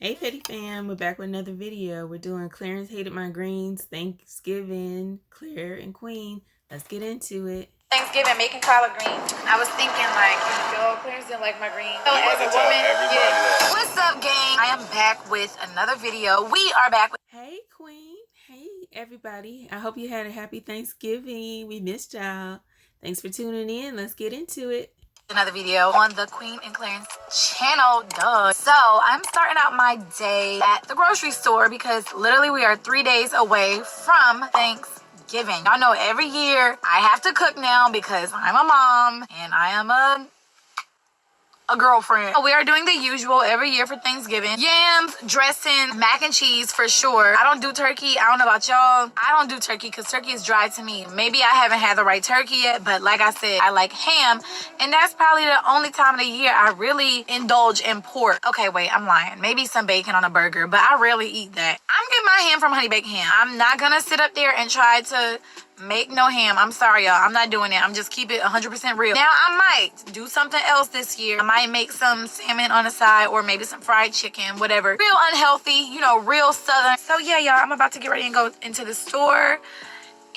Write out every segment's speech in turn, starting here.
Hey Petty Fam, we're back with another video. We're doing Clarence Hated My Greens, Thanksgiving, Clare and Queen. Let's get into it. Thanksgiving, making collard greens. I was thinking like, yo, Clarence didn't like my greens. So as a woman, yeah. What's up, gang? I am back with another video. We are back with... Hey Queen, hey everybody. I hope you had a happy Thanksgiving. We missed y'all. Thanks for tuning in. Let's get into it. Another video on the Queen and Clarence channel, duh. So I'm starting out my day at the grocery store because literally we are 3 days away from Thanksgiving. Y'all know every year I have to cook now because I'm a mom and I am a girlfriend. We are doing the usual every year for Thanksgiving. Yams, dressing, mac and cheese for sure. I don't do turkey. I don't know about y'all. I don't do turkey because turkey is dry to me. Maybe I haven't had the right turkey yet, but like I said, I like ham. And that's probably the only time of the year I really indulge in pork. Okay, wait, I'm lying. Maybe some bacon on a burger, but I rarely eat that. I'm getting my ham from Honey Baked Ham. I'm not gonna sit up there and try to make no ham. I'm sorry, y'all. I'm not doing it. I'm just keep it 100% real. Now, I might do something else this year. I might make some salmon on the side or maybe some fried chicken, whatever. Real unhealthy, you know, real southern. So, yeah, y'all, I'm about to get ready and go into the store.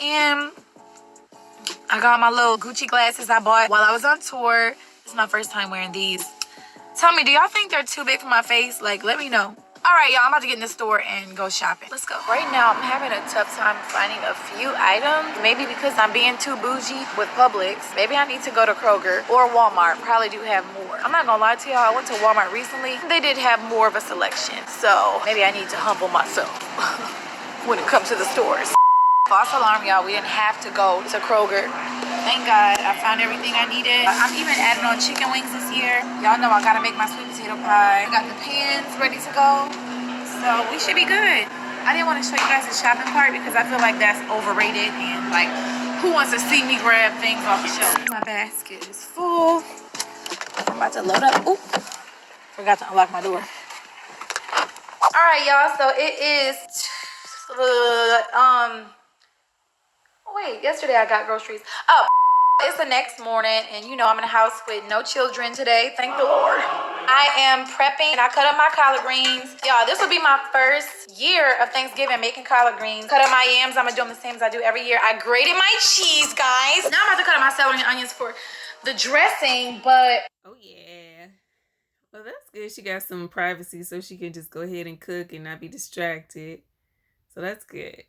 And I got my little Gucci glasses I bought while I was on tour. This is my first time wearing these. Tell me, do y'all think they're too big for my face? Like, let me know. All right, y'all, I'm about to get in the store and go shopping. Let's go. Right now, I'm having a tough time finding a few items. Maybe because I'm being too bougie with Publix. Maybe I need to go to Kroger or Walmart. Probably do have more. I'm not gonna lie to y'all, I went to Walmart recently. They did have more of a selection. So maybe I need to humble myself when it comes to the stores. False alarm, y'all. We didn't have to go to Kroger. Thank God I found everything I needed. I'm even adding on chicken wings this year. Y'all know I gotta make my sweet potato pie. I got the pans ready to go. So we should be good. I didn't want to show you guys the shopping part because I feel like that's overrated and like who wants to see me grab things off the shelf? My basket is full. I'm about to load up. Oop. Forgot to unlock my door. All right, y'all. So it is wait, yesterday I got groceries. Oh, it's the next morning, and you know I'm in a house with no children today. Thank the Lord. I am prepping, and I cut up my collard greens. Y'all, this will be my first year of Thanksgiving making collard greens. Cut up my yams. I'm gonna do them the same as I do every year. I grated my cheese, guys. Now I'm about to cut up my celery and onions for the dressing, but... Oh yeah. Well, that's good. She got some privacy so she can just go ahead and cook and not be distracted. So that's good.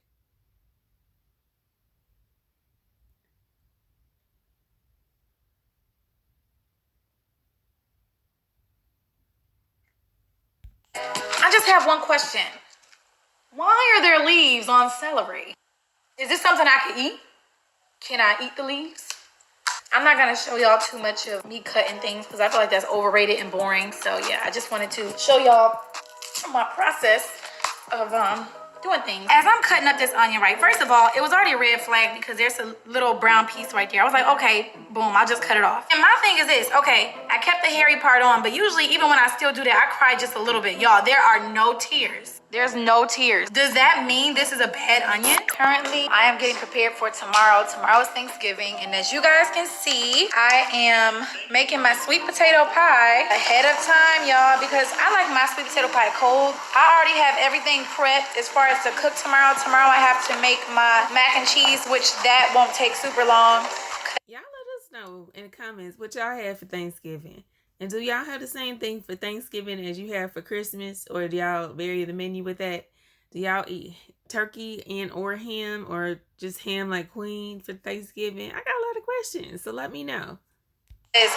I just have one question. Why are there leaves on celery? Is this something I can eat? Can I eat the leaves? I'm not gonna show y'all too much of me cutting things because I feel like that's overrated and boring. So yeah, I just wanted to show y'all my process of doing things. As I'm cutting up this onion, right, first of all, it was already a red flag because there's a little brown piece right there. I was like, okay, boom, I'll just cut it off. And my thing is this, okay, I kept the hairy part on, but usually even when I still do that, I cry just a little bit. Y'all, there are no tears. There's no tears. Does that mean this is a bad onion? Currently, I am getting prepared for tomorrow. Tomorrow is Thanksgiving, and as you guys can see, I am making my sweet potato pie ahead of time, y'all, because I like my sweet potato pie cold. I already have everything prepped as far as to cook tomorrow. Tomorrow I have to make my mac and cheese, which that won't take super long. Y'all let us know in the comments what y'all had for Thanksgiving. And do y'all have the same thing for Thanksgiving as you have for Christmas? Or do y'all vary the menu with that? Do y'all eat turkey and or ham or just ham like Queen for Thanksgiving? I got a lot of questions, so let me know.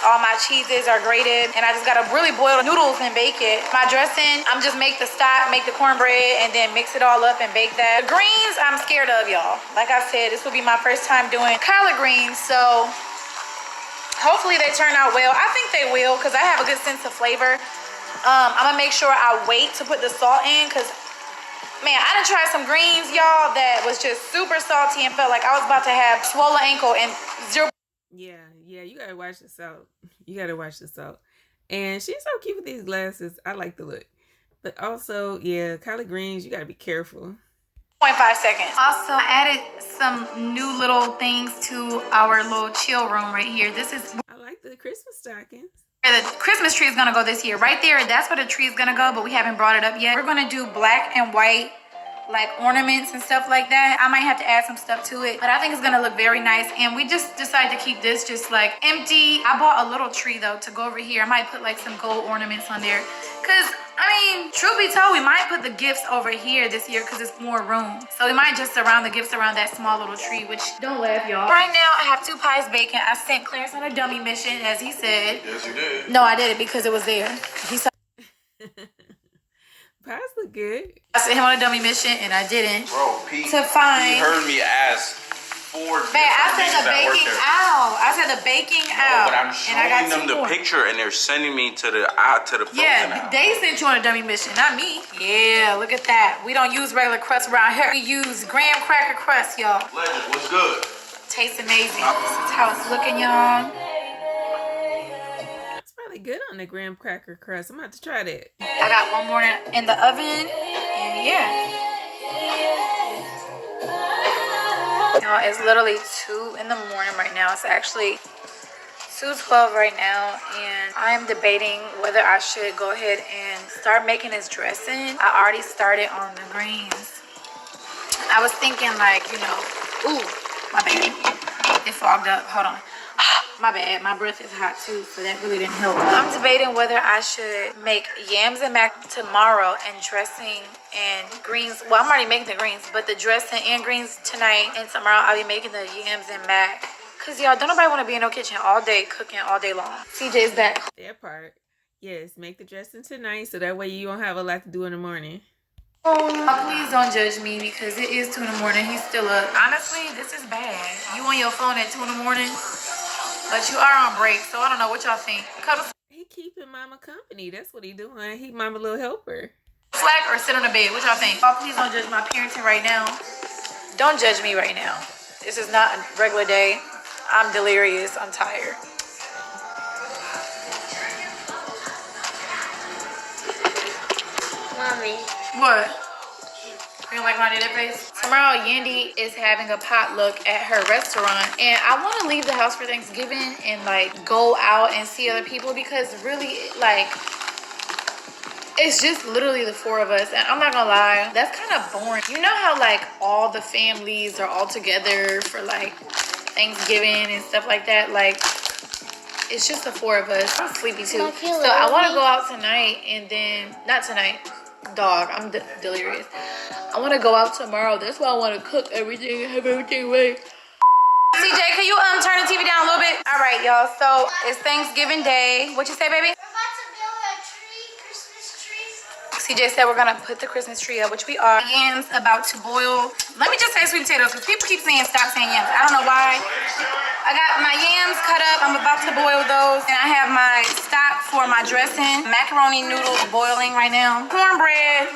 All my cheeses are grated and I just gotta really boil the noodles and bake it. My dressing, I'm just make the stock, make the cornbread, and then mix it all up and bake that. The greens, I'm scared of, y'all. Like I said, this will be my first time doing collard greens, so hopefully they turn out well. I think they will because I have a good sense of flavor. I'm gonna make sure I wait to put the salt in because, man, I done tried some greens, y'all, that was just super salty and felt like I was about to have swollen ankle and zero. Yeah, you gotta watch the salt. You gotta watch the salt. And she's so cute with these glasses. I like the look. But also, yeah, collard greens, you gotta be careful. 0.5 seconds. Also, I added some new little things to our little chill room right here. This is... I like the Christmas stockings. Where the Christmas tree is gonna go this year. Right there, that's where the tree is gonna go, but we haven't brought it up yet. We're gonna do black and white like ornaments and stuff like that. I might have to add some stuff to it, but I think it's gonna look very nice. And we just decided to keep this just like empty. I bought a little tree though to go over here. I might put like some gold ornaments on there, because I mean, truth be told, we might put the gifts over here this year because it's more room. So we might just surround the gifts around that small little tree, which don't laugh, y'all. Right now, I have 2 pies bacon. I sent Clarence on a dummy mission, as he said. Yes, you did. No, I did it because it was there. He said Pies look good. I sent him on a dummy mission, and I didn't. Bro, Pete, to find. he heard me ask 4 Babe, I said the baking out. I said the baking out. But I'm showing them the picture, and they're sending me to the frozen Yeah, they sent you on a dummy mission, not me. Yeah, look at that. We don't use regular crust around here. We use graham cracker crust, y'all. Legend, what's good? Tastes amazing. This is how it's looking, y'all. It's probably good on the graham cracker crust. I'm gonna have to try that. I got one more in the oven, and yeah. Y'all, it's literally 2 in the morning right now. It's actually 2:12 right now, and I'm debating whether I should go ahead and start making this dressing. I already started on the greens. I was thinking like, you know, ooh, my bad. It fogged up. Hold on. My bad. My breath is hot too, so that really didn't help. I'm debating whether I should make yams and mac tomorrow and dressing and greens. Well, I'm already making the greens, but the dressing and greens tonight, and tomorrow I'll be making the yams and mac. Cause y'all, don't nobody want to be in no kitchen all day cooking all day long. CJ's back. That part. Yes, make the dressing tonight so that way you won't have a lot to do in the morning. Oh, please don't judge me because it is 2 in the morning. He's still up. Honestly, this is bad. You on your phone at 2 in the morning, but you are on break, so I don't know what y'all think. He keeping mama company. That's what he doing. He mama little helper. Slack or sit on the bed. What y'all think? Oh, please don't judge my parenting right now. Don't judge me right now. This is not a regular day. I'm delirious. I'm tired. Mommy. What? You don't like my did face? Tomorrow, Yandy is having a potluck at her restaurant, and I want to leave the house for Thanksgiving and like go out and see other people because really, like, it's just literally the 4 of us, and I'm not gonna lie, that's kind of boring. You know how like all the families are all together for like Thanksgiving and stuff like that? Like, it's just the 4 of us. I'm sleepy too, so I want to go out tonight, and then not tonight. Dog, I'm delirious. I want to go out tomorrow. That's why I want to cook everything and have everything ready. CJ, can you turn the TV down a little bit? All right, y'all. So it's Thanksgiving Day. What you say, baby? We're about to build a tree, Christmas tree. CJ said we're gonna put the Christmas tree up, which we are. Yams about to boil. Let me just say sweet potatoes because people keep saying stop saying yams. I don't know why. I got my yams cut up. I'm about to boil those. And I have my stock for my dressing. Macaroni noodles boiling right now. Cornbread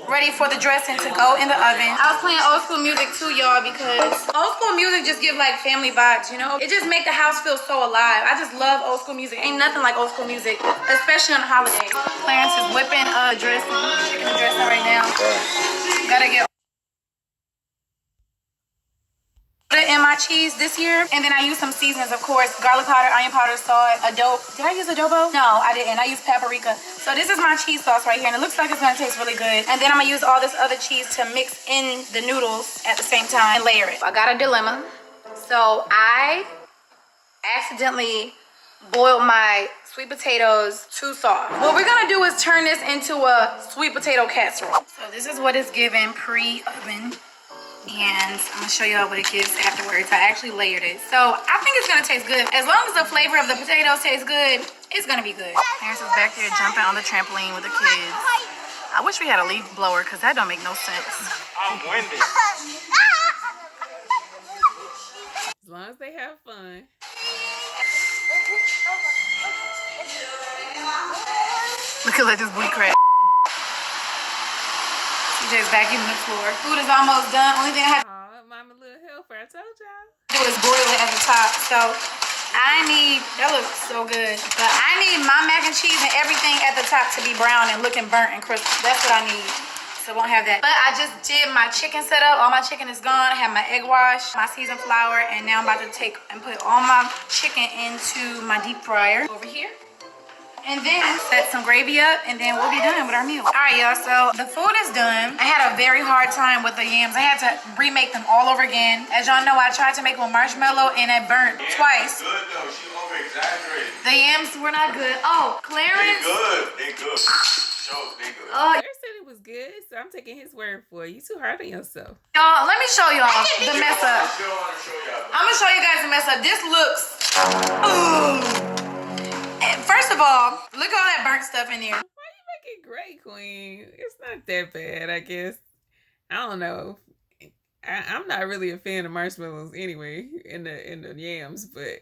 ready for the dressing to go in the oven. I was playing old school music too, y'all, because old school music just gives like family vibes, you know? It just make the house feel so alive. I just love old school music. Ain't nothing like old school music, especially on the holidays. Clarence is whipping dressing, chicken dressing right now. Gotta get in my cheese this year, and then I use some seasonings, of course, garlic powder, onion powder, salt, adobo. Did I use adobo? No, I didn't. I used paprika. So this is my cheese sauce right here, and it looks like it's gonna taste really good. And then I'm gonna use all this other cheese to mix in the noodles at the same time and layer it. I got a dilemma. So I accidentally boiled my sweet potatoes too soft. What we're gonna do is turn this into a sweet potato casserole. So this is what it's given pre-oven. And I'm gonna show y'all what it gives afterwards. I actually layered it. So I think it's gonna taste good. As long as the flavor of the potatoes tastes good, it's gonna be good. Clarence is back there jumping on the trampoline with the kids. I wish we had a leaf blower because that don't make no sense. I'm winded. As long as they have fun. Look at this booty crack. CJ's vacuuming the floor. Food is almost done. Only thing I have Aw, mama little helper, I told y'all. to do is boil it at the top. So I need, that looks so good. But I need my mac and cheese and everything at the top to be brown and looking burnt and crispy. That's what I need. So we won't have that. But I just did my chicken setup. All my chicken is gone. I have my egg wash, my seasoned flour, and now I'm about to take and put all my chicken into my deep fryer over here. And then set some gravy up, and then we'll be done with our meal. All right, y'all, so the food is done. I had a very hard time with the yams. I had to remake them all over again. As y'all know, I tried to make them with marshmallow, and it burnt twice. Good though, she over-exaggerated. The yams were not good. Oh, Clarence. They good. Show they good. Oh, Claire said it was good, so I'm taking his word for it. You too hard on yourself. y'all, let me show y'all the mess up. I'm gonna show you guys the mess up. This looks, ooh. First of all, look at all that burnt stuff in there. Why you make it gray, Queen? It's not that bad, I guess. I don't know. I'm not really a fan of marshmallows anyway in the yams, but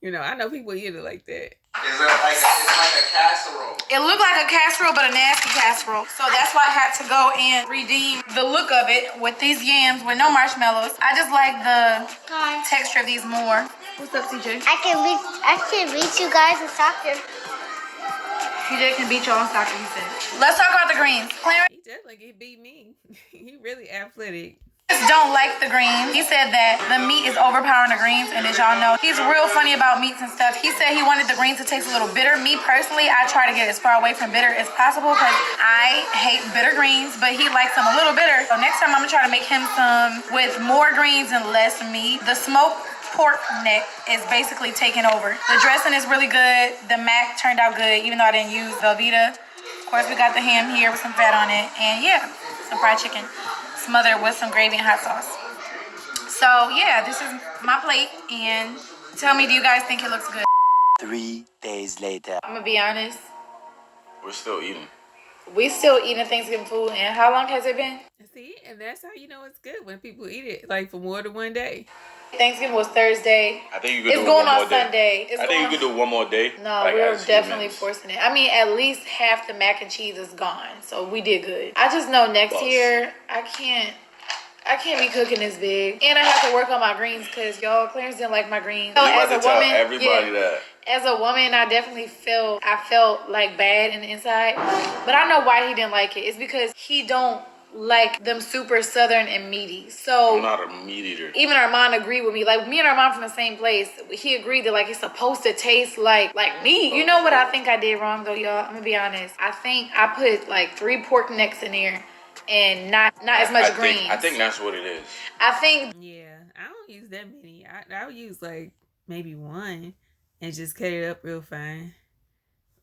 you know, I know people eat it like that. It's like a casserole. It looked like a casserole, but a nasty casserole. So that's why I had to go and redeem the look of it with these yams with no marshmallows. I just like the texture of these more. What's up, CJ? I can beat you guys in soccer. CJ can beat y'all in soccer, he said. Let's talk about the greens. Clarence He definitely beat me. He really athletic. don't like the greens. He said that the meat is overpowering the greens, and as y'all know, he's real funny about meats and stuff. He said he wanted the greens to taste a little bitter. Me personally, I try to get as far away from bitter as possible because I hate bitter greens, but he likes them a little bitter. So next time I'm gonna try to make him some with more greens and less meat. The smoked pork neck is basically taking over. The dressing is really good. The mac turned out good, even though I didn't use Velveeta. Of course, we got the ham here with some fat on it, and yeah, some fried chicken smothered with some gravy and hot sauce. So yeah, this is my plate, and tell me, do you guys think it looks good? 3 days later. I'm gonna be honest, We're still eating. we still eating Thanksgiving food, and how long has it been? See, and that's how you know it's good when people eat it like for more than one day. Thanksgiving was Thursday. I think you could It's do going one on more day. Sunday. I think you could do one more day. No, like, we're as definitely humans. forcing it. I mean, at least half the mac and cheese is gone, so we did good. I just know next Boss. year I can't be cooking this big, and I have to work on my greens because y'all, Clarence didn't like my greens. So You about to tell everybody that. As a woman, I definitely felt like bad in the inside, but I know why he didn't like it. It's because he don't like them super southern and meaty. So I'm not a meat eater. even Armand agreed with me. Like, me and Armand from the same place. He agreed that like it's supposed to taste like meat. You know what I think I did wrong though, y'all? I'm gonna be honest. I think I put like 3 pork necks in there and not as much greens. I think that's what it is. I think Yeah, I don't use that many. I'll use like maybe one and just cut it up real fine.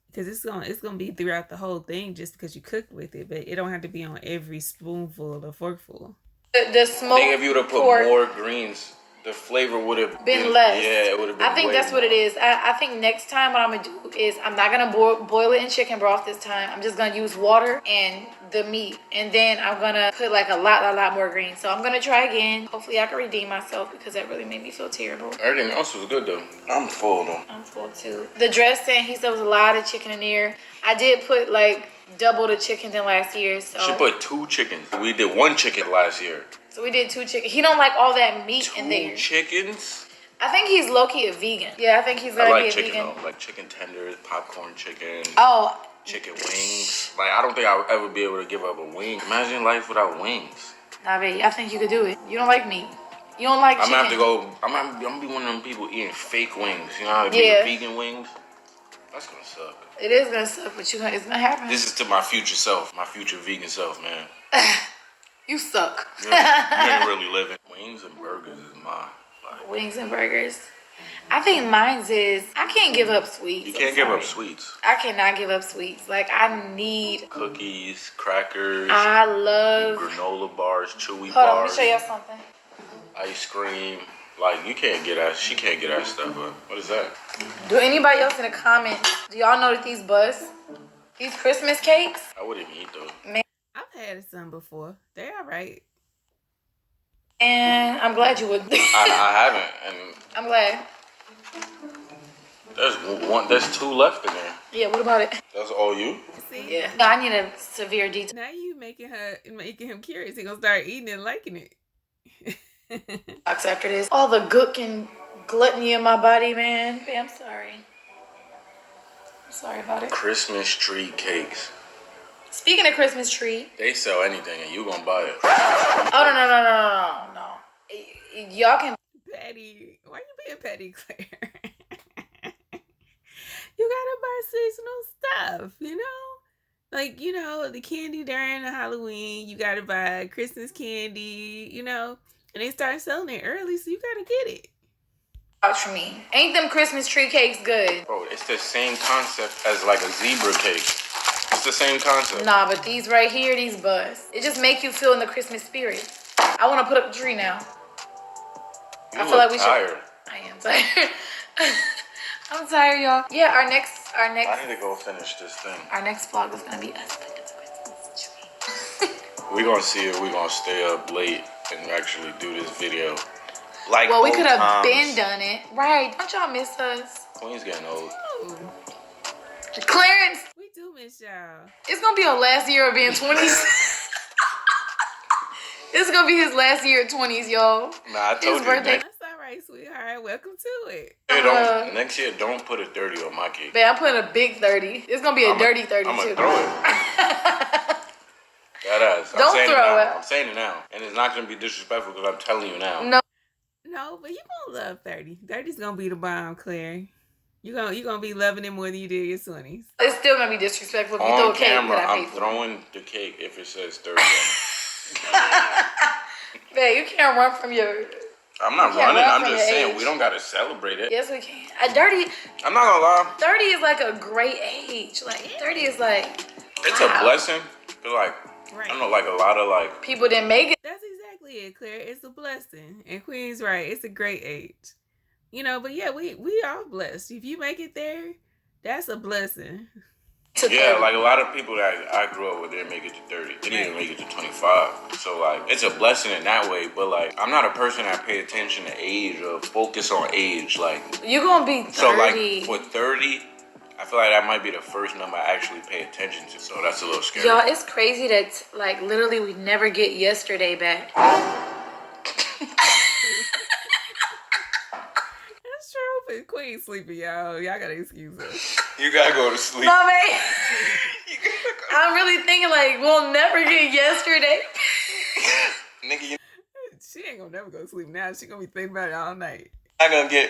Because it's gonna be throughout the whole thing just because you cooked with it, but it don't have to be on every spoonful or forkful. the I smoked think if you would have put pork more greens, the flavor would have been less. Yeah, it would have been. I think that's what it is. I think next time what I'm gonna do is I'm not gonna boil it in chicken broth this time. I'm just gonna use water and the meat, and then I'm gonna put like a lot more greens. So I'm gonna try again. Hopefully I can redeem myself because that really made me feel terrible. Everything else was good though. I'm full though. I'm full too. The dressing, he said, was a lot of chicken in there. I did put like double the chicken than last year. So She put 2 chickens. We did 1 chicken last year. So we did 2 chicken. He don't like all that meat in 2 there. chickens? I think he's low-key a vegan. Yeah, I think he's I gonna like be a chicken vegan. though. Like chicken tenders, popcorn chicken, Oh, chicken wings. Like I don't think I would ever be able to give up a wing. Imagine life without wings. nah, babe, I think you could do it. You don't like meat. You don't like I'm chicken. gonna have to go. I'm gonna be one of them people eating fake wings. You know how they Yeah. vegan wings? That's gonna suck. It is gonna suck, but it's gonna happen. This is to my future self, my future vegan self, man. You suck. You ain't really living. Wings and burgers is mine. Like, Wings and burgers. I think mine's is, I can't give up sweets. you I'm can't give up sorry. sweets. I cannot give up sweets. Like, I need, Cookies, crackers, I love, granola bars, chewy hold on, let bars, me show y'all something. ice cream. Like you can't get that. She can't get that stuff up. What is that? Do anybody else in the comments, do y'all know that these these Christmas cakes, I wouldn't even eat those. I've had some before. They're all right. and I'm glad you would. I haven't, and I'm glad. there's 2 left in there. Yeah, what about it? That's all you? See? Yeah. No, I need a severe detox. Now you making him curious. He gonna start eating and liking it. After this, all the gook and gluttony in my body, man. Babe, I'm sorry. I'm sorry about it. Christmas tree cakes. Speaking of Christmas tree, They sell anything, and you gonna buy it. oh no. Y'all can. Petty. Why you being petty, Claire? You gotta buy seasonal stuff, you know? Like, you know, the candy during the Halloween, you gotta buy Christmas candy, you know? And they start selling it early, so you gotta get it. Vouch for me. Ain't them Christmas tree cakes good? Bro, it's the same concept as like a zebra cake. It's the same concept. Nah, but these right here, these buzz. It just make you feel in the Christmas spirit. I want to put up the tree now. You I feel like we tired. Should. I am tired. I'm tired, y'all. Yeah, our next. I need to go finish this thing. Our next vlog is gonna be us putting up the Christmas tree. We're gonna see if we're gonna stay up late and actually do this video. Like, well, we could have been done it, right? Don't y'all miss us? Queen's getting old. Ooh. Clarence, We do miss y'all. it's gonna be our last year of being 20s. It's gonna be his last year at 20s, y'all. Nah, I told his you. birthday. That's all right, sweetheart. Welcome to it. Next year, don't put a 30 on my cake. Man, I'm putting a big 30. It's gonna be a dirty 30 I'm too. gonna throw it. That ass. Don't throw it. I'm saying it now. And it's not gonna be disrespectful because I'm telling you now. No, but you gonna love 30. 30's gonna be the bomb, Claire. You gonna be loving it more than you did your 20s. It's still gonna be disrespectful if you throw On a cake camera, that I I'm paid for. throwing the cake if it says 30 on it. Man, you can't run from your... I'm not running. I'm just saying we don't gotta celebrate it. Yes, we can. A dirty... I'm not gonna lie. 30 is like a great age. Like, 30 is like... It's a blessing. But like, Right. I don't know, like a lot of like... People didn't make it. That's exactly it, Claire. It's a blessing. And Queen's right. It's a great age. You know, but yeah, we are blessed. If you make it there, that's a blessing. Yeah, like a lot of people that I grew up with didn't make it to 30. They didn't even make it to 25. So like, it's a blessing in that way. But like, I'm not a person that pay attention to age or focus on age. Like, You're gonna be 30. So like, for 30, I feel like that might be the first number I actually pay attention to. So that's a little scary. Y'all, it's crazy that like literally we never get yesterday back. That's true, but Queen's sleeping, y'all. Y'all gotta excuse her. You gotta go to sleep. No, man. I'm really thinking like we'll never get yesterday. Nigga, She ain't gonna never go to sleep now. She gonna be thinking about it all night.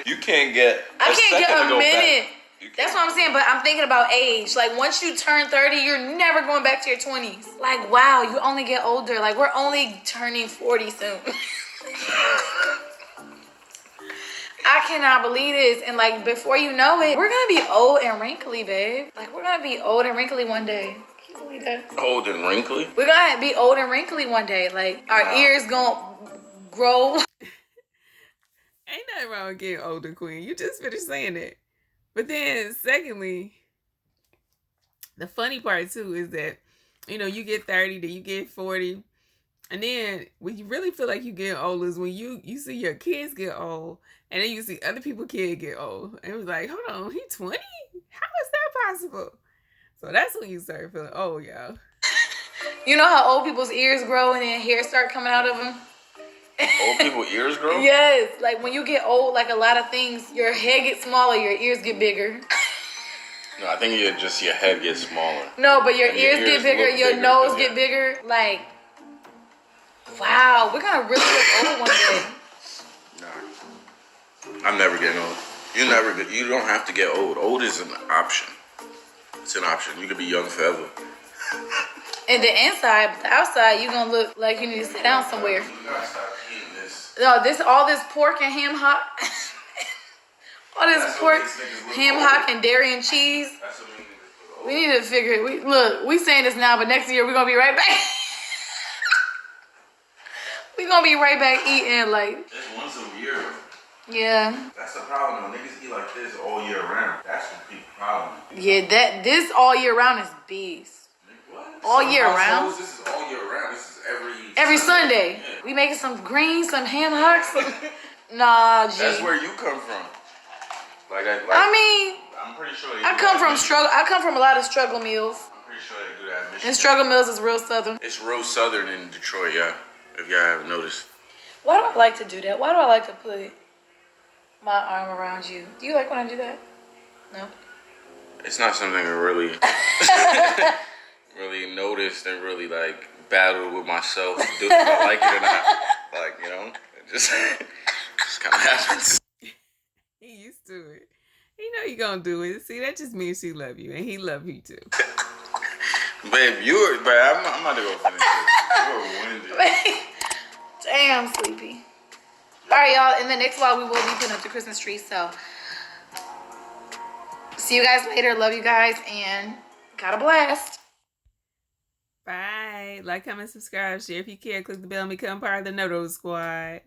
you can't get I can't get a minute. Back. That's what I'm saying, but I'm thinking about age. Like, once you turn 30, you're never going back to your 20s. Like, wow, you only get older. Like, we're only turning 40 soon. I cannot believe this. And, like, before you know it, we're going to be old and wrinkly, babe. Like, we're going to be old and wrinkly one day. Can you believe that? Old and wrinkly? We're going to be old and wrinkly one day. Like, our ears going to grow. Ain't nothing wrong with getting older, Queen. You just finished saying it. But then, secondly, the funny part, too, is that, you know, you get 30, then you get 40. And then when you really feel like you get old is when you see your kids get old. And then you see other people's kids get old. And it was like, hold on, he 20? How is that possible? So that's when you start feeling old, y'all. You know how old people's ears grow and then hair start coming out of them? Old people ears grow? Yes, like when you get old, like a lot of things, your head gets smaller, your ears get bigger. No, I think your head gets smaller. No, but your And ears get bigger, your nose get bigger. Like, wow, we're gonna really look old one day. Nah, I'm never getting old. You don't have to get old. Old is an option. It's an option. You could be young forever. And the inside, but the outside, you're gonna look like you need to sit down somewhere. You gotta stop eating this. No, all this pork and ham hock. All this pork, ham hock, and dairy and cheese. That's what we need to do. We need to figure it. We saying this now, but next year we're gonna be right back. We're gonna be right back eating like. Just once a year. Yeah. That's the problem though. Niggas eat like this all year round. That's what people problem. Yeah, this all year round is beast. What? All year round? This is all year round. This is Every Sunday. Yeah. We making some greens, some ham hocks. Nah, G. That's where you come from. I mean, I'm pretty sure I come from struggle. I come from a lot of struggle meals. I'm pretty sure they do that. And struggle meals is real southern. It's real southern in Detroit, yeah. If y'all haven't noticed. Why do I like to do that? Why do I like to put my arm around you? Do you like when I do that? No. It's not something I really, really noticed and really like battled with myself. Do if I like it or not. Like, you know, it just kind of happens. He used to it. You know you gonna do it. See, that just means she love you, and he love you too. Babe, I'm about to go finish this. You're winded. Damn, sleepy. All right, y'all. In the next vlog, we will be putting up the Christmas tree. So, see you guys later. Love you guys, and got a blast. Bye. Like, comment, subscribe, share if you care. Click the bell and become part of the Noto Squad.